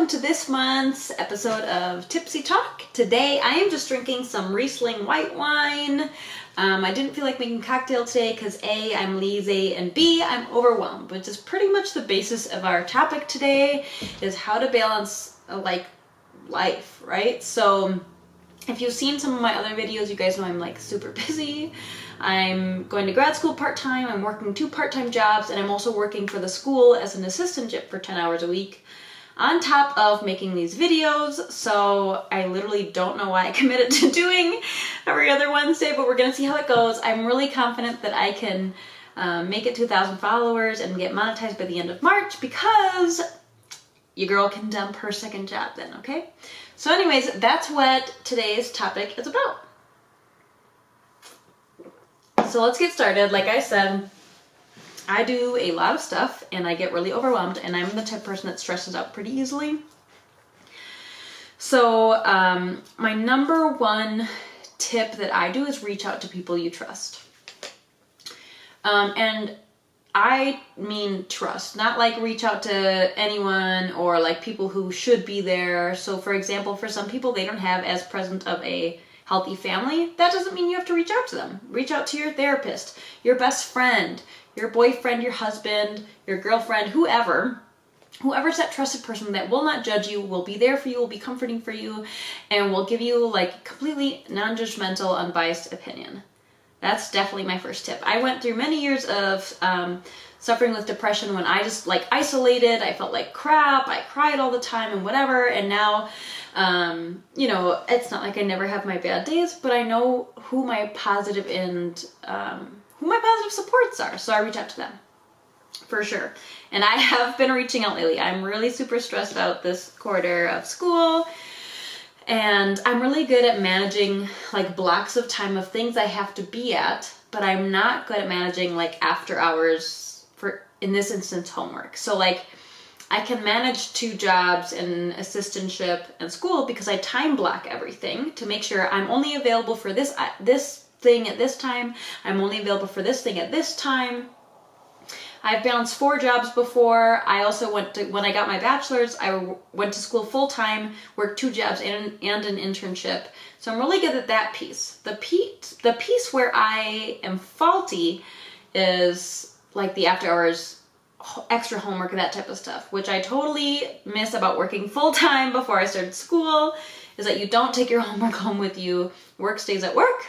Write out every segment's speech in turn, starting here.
welcome to this month's episode of Tipsy Talk. Today I am just drinking some Riesling white wine. I didn't feel like making a cocktail today because A, I'm lazy, and B, I'm overwhelmed, which is pretty much the basis of our topic today, is how to balance life, right? So if you've seen some of my other videos, you guys know I'm super busy. I'm going to grad school part-time, I'm working 2 part-time jobs, and I'm also working for the school as an assistant for 10 hours a week on top of making these videos. So I literally don't know why I committed to doing every other Wednesday, but we're gonna see how it goes. I'm really confident that I can make it to 1,000 followers and get monetized by the end of March, because your girl can dump her second job then, okay? So anyways, that's what today's topic is about. So let's get started. Like I said, I do a lot of stuff and I get really overwhelmed, and I'm the type of person that stresses out pretty easily. So my number one tip that I do is reach out to people you trust. And I mean trust, not like reach out to anyone or like people who should be there. So for example, for some people, they don't have as present of a healthy family. That doesn't mean you have to reach out to them. Reach out to your therapist, your best friend, your boyfriend, your husband, your girlfriend, whoever's that trusted person that will not judge you, will be there for you, will be comforting for you, and will give you completely non-judgmental, unbiased opinion. That's definitely my first tip. I went through many years of suffering with depression when I just isolated. I felt like crap. I cried all the time and whatever. And now, it's not like I never have my bad days, but I know who my positive supports are. So I reach out to them for sure. And I have been reaching out lately. I'm really super stressed out this quarter of school. And I'm really good at managing blocks of time of things I have to be at, but I'm not good at managing after hours for, in this instance, homework. So I can manage 2 jobs and assistantship and school because I time block everything to make sure I'm only available for this thing at this time. I'm only available for this thing at this time. I've balanced 4 jobs before. I also when I got my bachelor's, I went to school full-time, worked 2 jobs and an internship. So I'm really good at that piece. The piece where I am faulty is the after hours, extra homework, that type of stuff, which I totally miss about working full-time before I started school, is that you don't take your homework home with you. Work stays at work.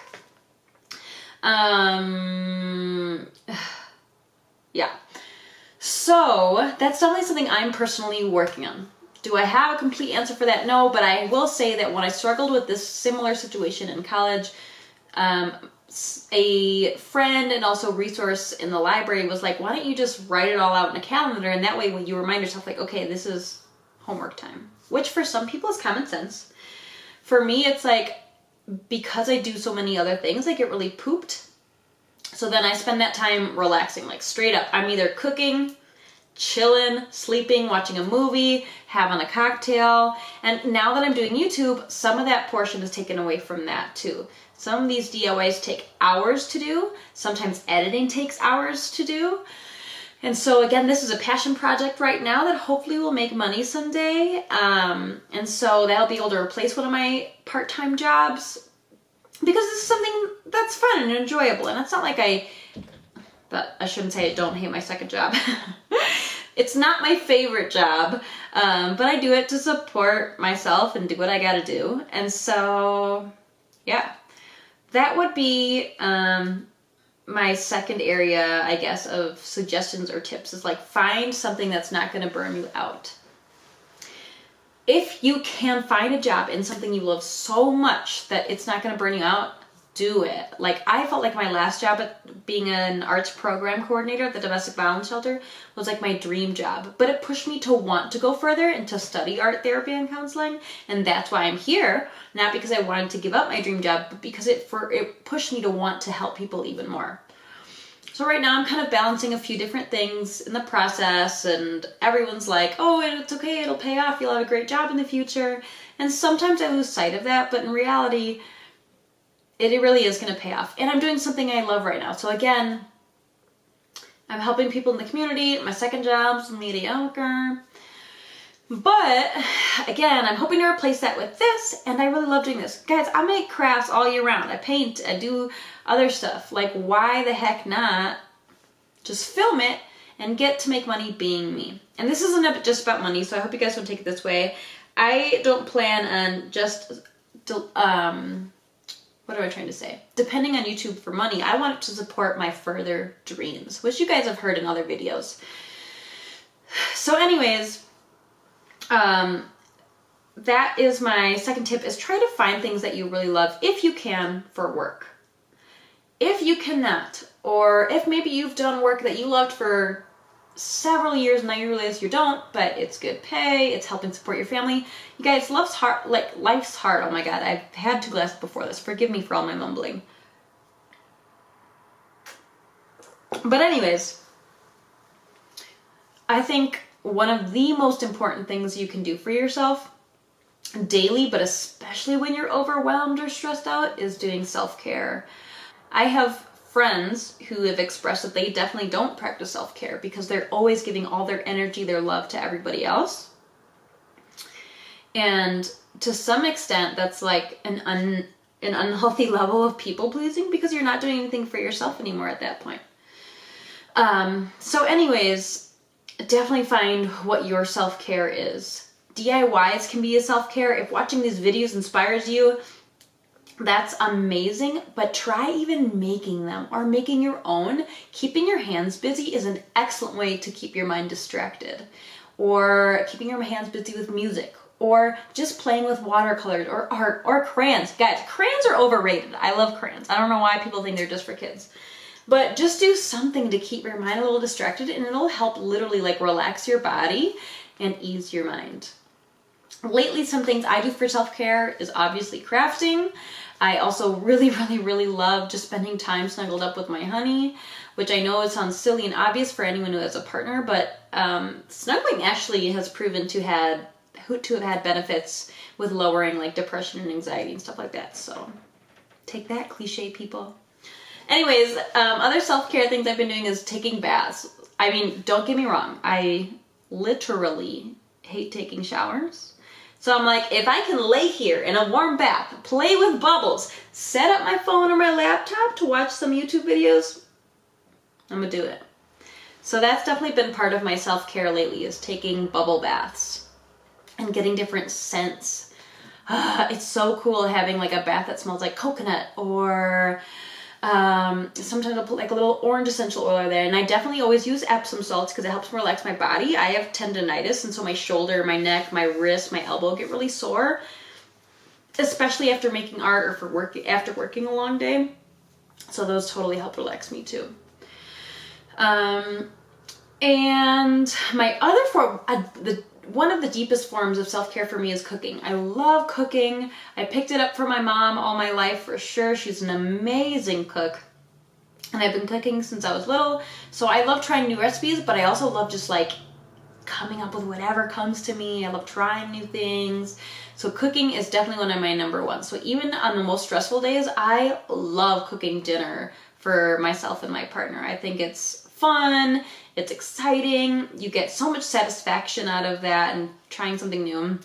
Yeah. So that's definitely something I'm personally working on. Do I have a complete answer for that? No, but I will say that when I struggled with this similar situation in college, a friend and also resource in the library was like, why don't you just write it all out in a calendar, and that way when you remind yourself okay, this is homework time, which for some people is common sense. For me, it's because I do so many other things, I get really pooped. So then I spend that time relaxing, straight up. I'm either cooking, chilling, sleeping, watching a movie, having a cocktail. And now that I'm doing YouTube, some of that portion is taken away from that too. Some of these DIYs take hours to do. Sometimes editing takes hours to do. And so again, this is a passion project right now that hopefully will make money someday. And so that'll be able to replace one of my part-time jobs, because this is something that's fun and enjoyable. And it's not but I shouldn't say I don't hate my second job. It's not my favorite job, but I do it to support myself and do what I gotta do. And so, yeah, that would be my second area, I guess, of suggestions or tips, is find something that's not gonna burn you out. If you can find a job in something you love so much that it's not going to burn you out, do it. I felt my last job at being an arts program coordinator at the domestic violence shelter was my dream job, but it pushed me to want to go further and to study art therapy and counseling. And that's why I'm here, not because I wanted to give up my dream job, but because it pushed me to want to help people even more. So right now I'm kind of balancing a few different things in the process, and everyone's oh, it's okay, it'll pay off, you'll have a great job in the future. And sometimes I lose sight of that, but in reality, it really is going to pay off. And I'm doing something I love right now. So again, I'm helping people in the community. My second job's mediocre. But again, I'm hoping to replace that with this, and I really love doing this. Guys, I make crafts all year round. I paint, I do other stuff. Like, why the heck not just film it and get to make money being me? And this isn't just about money, so I hope you guys don't take it this way. I don't plan on just, what am I trying to say? Depending on YouTube for money. I want it to support my further dreams, which you guys have heard in other videos. So anyways, that is my second tip, is try to find things that you really love if you can for work. If you cannot, or if maybe you've done work that you loved for several years and now you realize you don't, but it's good pay, it's helping support your family. You guys, life's hard. Oh my God, I've had 2 glasses before this. Forgive me for all my mumbling. But anyways, I think one of the most important things you can do for yourself daily, but especially when you're overwhelmed or stressed out, is doing self-care. I have friends who have expressed that they definitely don't practice self-care because they're always giving all their energy, their love to everybody else. And to some extent, that's like an unhealthy level of people-pleasing, because you're not doing anything for yourself anymore at that point. So anyways, definitely find what your self-care is. DIYs can be a self-care. If watching these videos inspires you, that's amazing, but try even making them or making your own. Keeping your hands busy is an excellent way to keep your mind distracted, or keeping your hands busy with music, or just playing with watercolors or art or crayons. Guys, crayons are overrated. I love crayons. I don't know why people think they're just for kids. But just do something to keep your mind a little distracted, and it'll help literally like relax your body and ease your mind. Lately, some things I do for self-care is obviously crafting. I also really love just spending time snuggled up with my honey, which I know it sounds silly and obvious for anyone who has a partner, but snuggling actually has proven to have had benefits with lowering like depression and anxiety and stuff like that. So take that, cliche people. Anyways, other self-care things I've been doing is taking baths. I mean, don't get me wrong. I literally hate taking showers. So I'm like, if I can lay here in a warm bath, play with bubbles, set up my phone or my laptop to watch some YouTube videos, I'm gonna do it. So that's definitely been part of my self-care lately, is taking bubble baths and getting different scents. It's so cool having like a bath that smells like coconut, or sometimes I'll put like a little orange essential oil there, and I definitely always use Epsom salts because it helps relax my body. I have tendonitis, and so my shoulder, my neck, my wrist, my elbow get really sore, especially after making art or after working a long day. So those totally help relax me too. And my other form, one of the deepest forms of self-care for me is cooking. I love cooking. I picked it up from my mom all my life for sure. She's an amazing cook. And I've been cooking since I was little. So I love trying new recipes, but I also love just like coming up with whatever comes to me. I love trying new things. So cooking is definitely one of my number ones. So even on the most stressful days, I love cooking dinner for myself and my partner. I think it's fun, it's exciting, you get so much satisfaction out of that and trying something new.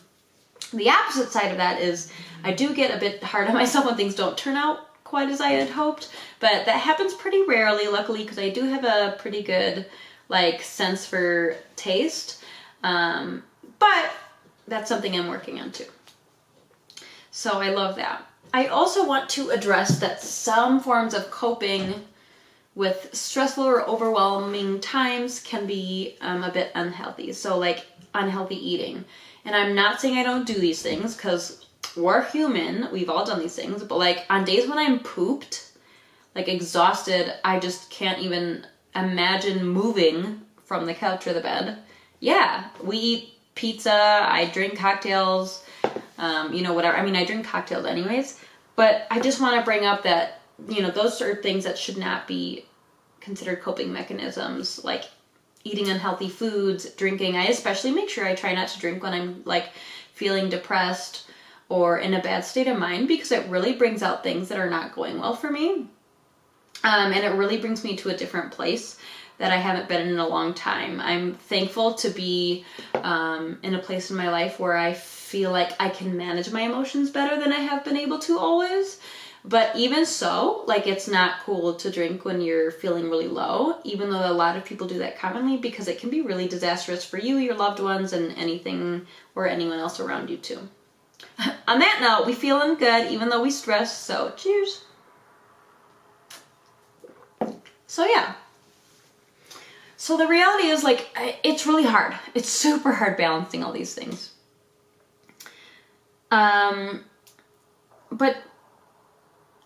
The opposite side of that is I do get a bit hard on myself when things don't turn out quite as I had hoped, but that happens pretty rarely, luckily, because I do have a pretty good like sense for taste, but that's something I'm working on too. So I love that. I also want to address that some forms of coping with stressful or overwhelming times can be a bit unhealthy. So like unhealthy eating. And I'm not saying I don't do these things, because we're human, we've all done these things, but like on days when I'm pooped, like exhausted, I just can't even imagine moving from the couch or the bed. Yeah, we eat pizza, I drink cocktails, whatever. I mean, I drink cocktails anyways, but I just want to bring up that, those are things that should not be considered coping mechanisms, like eating unhealthy foods, drinking. I especially make sure I try not to drink when I'm like feeling depressed or in a bad state of mind, because it really brings out things that are not going well for me. And it really brings me to a different place that I haven't been in a long time. I'm thankful to be in a place in my life where I feel like I can manage my emotions better than I have been able to always. But even so, like, it's not cool to drink when you're feeling really low, even though a lot of people do that commonly, because it can be really disastrous for you, your loved ones, and anything or anyone else around you too. On that note, we feeling good even though we stress, so cheers. So yeah. So the reality is, like, it's really hard. It's super hard balancing all these things. But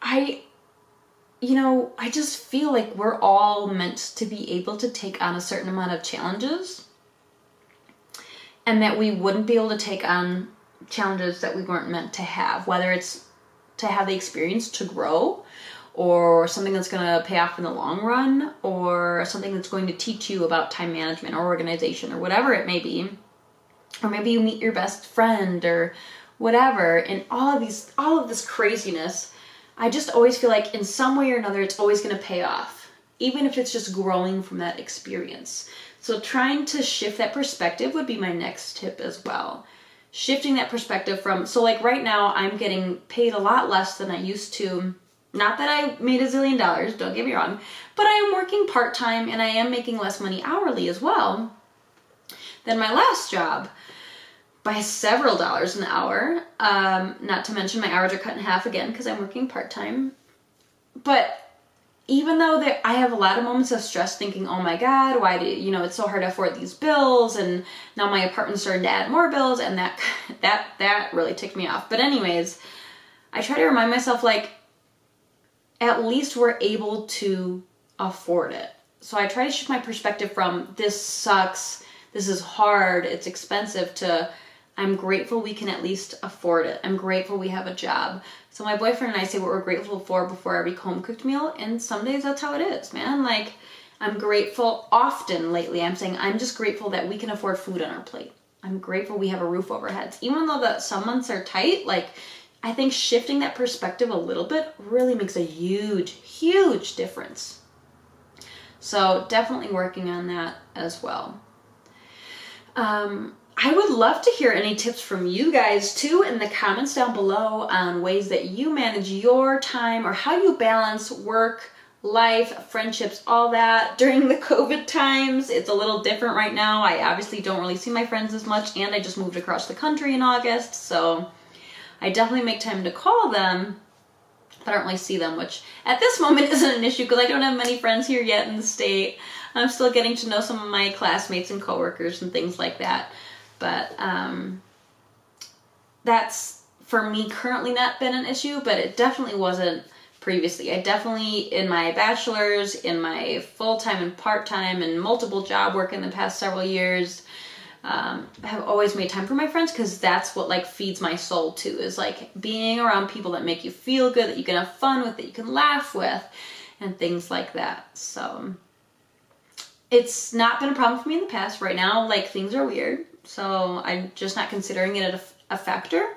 I just feel like we're all meant to be able to take on a certain amount of challenges, and that we wouldn't be able to take on challenges that we weren't meant to have, whether it's to have the experience to grow, or something that's going to pay off in the long run, or something that's going to teach you about time management or organization or whatever it may be. Or maybe you meet your best friend or whatever. And all of this craziness, I just always feel like in some way or another, it's always going to pay off, even if it's just growing from that experience. So trying to shift that perspective would be my next tip as well. Shifting that perspective from, so like right now, I'm getting paid a lot less than I used to. Not that I made $1 zillion, don't get me wrong, but I am working part-time and I am making less money hourly as well than my last job by several dollars an hour. Not to mention my hours are cut in half again because I'm working part-time. But even though I have a lot of moments of stress thinking, oh my God, why do it's so hard to afford these bills, and now my apartment's starting to add more bills, and that really ticked me off. But anyways, I try to remind myself, like, at least we're able to afford it. So I try to shift my perspective from this sucks, this is hard, it's expensive, to I'm grateful we can at least afford it. I'm grateful we have a job. So my boyfriend and I say what we're grateful for before every home-cooked meal, and some days that's how it is, man. Like, I'm grateful often lately. I'm saying I'm just grateful that we can afford food on our plate. I'm grateful we have a roof over our heads. Even though that some months are tight, like, I think shifting that perspective a little bit really makes a huge, huge difference. So definitely working on that as well. I would love to hear any tips from you guys too in the comments down below on ways that you manage your time, or how you balance work, life, friendships, all that during the COVID times. It's a little different right now. I obviously don't really see my friends as much, and I just moved across the country in August, so I definitely make time to call them, but I don't really see them, which at this moment isn't an issue because I don't have many friends here yet in the state. I'm still getting to know some of my classmates and coworkers and things like that. But that's, for me, currently not been an issue, but it definitely wasn't previously. I definitely, in my bachelor's, in my full-time and part-time and multiple job work in the past several years, have always made time for my friends, because that's what, like, feeds my soul too, is like being around people that make you feel good, that you can have fun with, that you can laugh with, and things like that. So it's not been a problem for me in the past. Right now, like, things are weird, so I'm just not considering it a factor.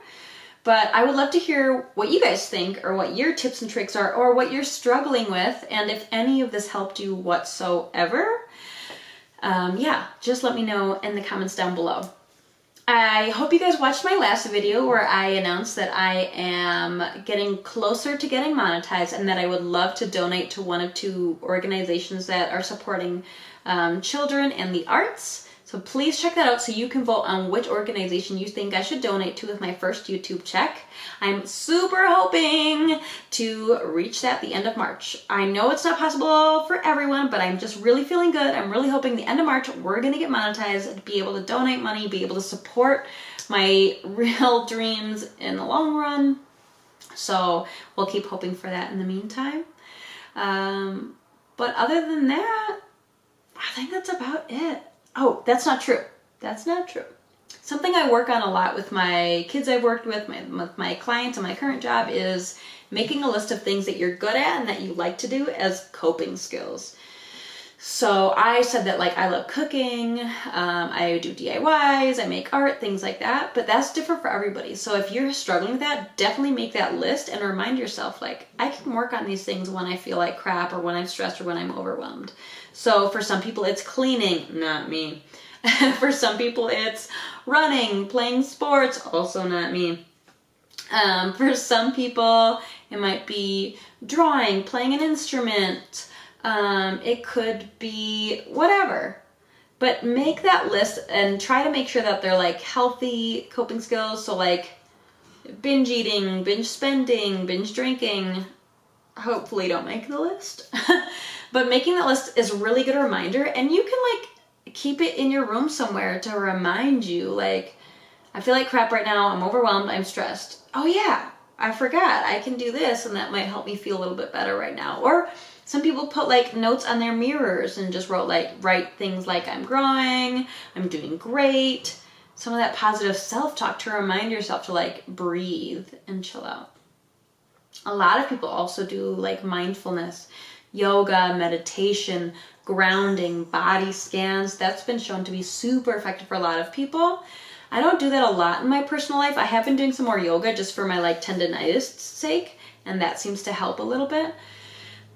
But I would love to hear what you guys think, or what your tips and tricks are, or what you're struggling with, and if any of this helped you whatsoever. Yeah, just let me know in the comments down below. I hope you guys watched my last video where I announced that I am getting closer to getting monetized, and that I would love to donate to one of 2 organizations that are supporting children and the arts. So please check that out so you can vote on which organization you think I should donate to with my first YouTube check. I'm super hoping to reach that the end of March. I know it's not possible for everyone, but I'm just really feeling good. I'm really hoping the end of March we're going to get monetized, be able to donate money, be able to support my real dreams in the long run. So we'll keep hoping for that in the meantime. But other than that, I think that's about it. Oh, that's not true. That's not true. Something I work on a lot with my kids I've worked with my clients in my current job is making a list of things that you're good at and that you like to do as coping skills. So I said that like I love cooking, I do DIYs, I make art, things like that, but that's different for everybody. So if you're struggling with that, definitely make that list and remind yourself like, I can work on these things when I feel like crap or when I'm stressed or when I'm overwhelmed. So for some people it's cleaning, not me. For some people it's running, playing sports, also not me. For some people it might be drawing, playing an instrument. It could be whatever, but make that list and try to make sure that they're like healthy coping skills. So like binge eating, binge spending, binge drinking, hopefully don't make the list, but making that list is a really good reminder, and you can like keep it in your room somewhere to remind you like, I feel like crap right now, I'm overwhelmed, I'm stressed. Oh yeah, I forgot I can do this, and that might help me feel a little bit better right now. Or some people put like notes on their mirrors and just write things like I'm growing, I'm doing great. Some of that positive self-talk to remind yourself to like breathe and chill out. A lot of people also do like mindfulness, yoga, meditation, grounding, body scans. That's been shown to be super effective for a lot of people. I don't do that a lot in my personal life. I have been doing some more yoga just for my like tendinitis sake, and that seems to help a little bit.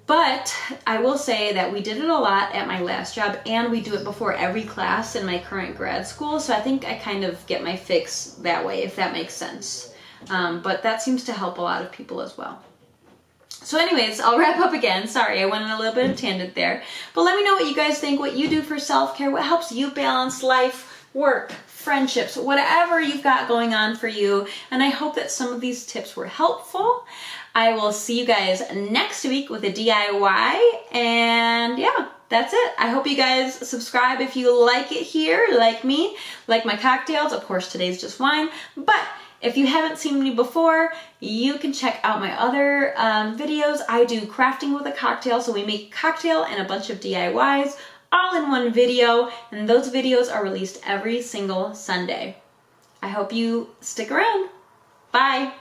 But I will say that we did it a lot at my last job, and we do it before every class in my current grad school. So I think I kind of get my fix that way, if that makes sense. But that seems to help a lot of people as well. So anyways, I'll wrap up again. Sorry, I went on a little bit of tangent there. But let me know what you guys think, what you do for self-care, what helps you balance life, work, friendships, whatever you've got going on for you. And I hope that some of these tips were helpful. I will see you guys next week with a DIY, and yeah, that's it. I hope you guys subscribe if you like it here, like me, like my cocktails. Of course, today's just wine, but if you haven't seen me before, you can check out my other videos. I do crafting with a cocktail, so we make a cocktail and a bunch of DIYs all in one video, and those videos are released every single Sunday. I hope you stick around. Bye.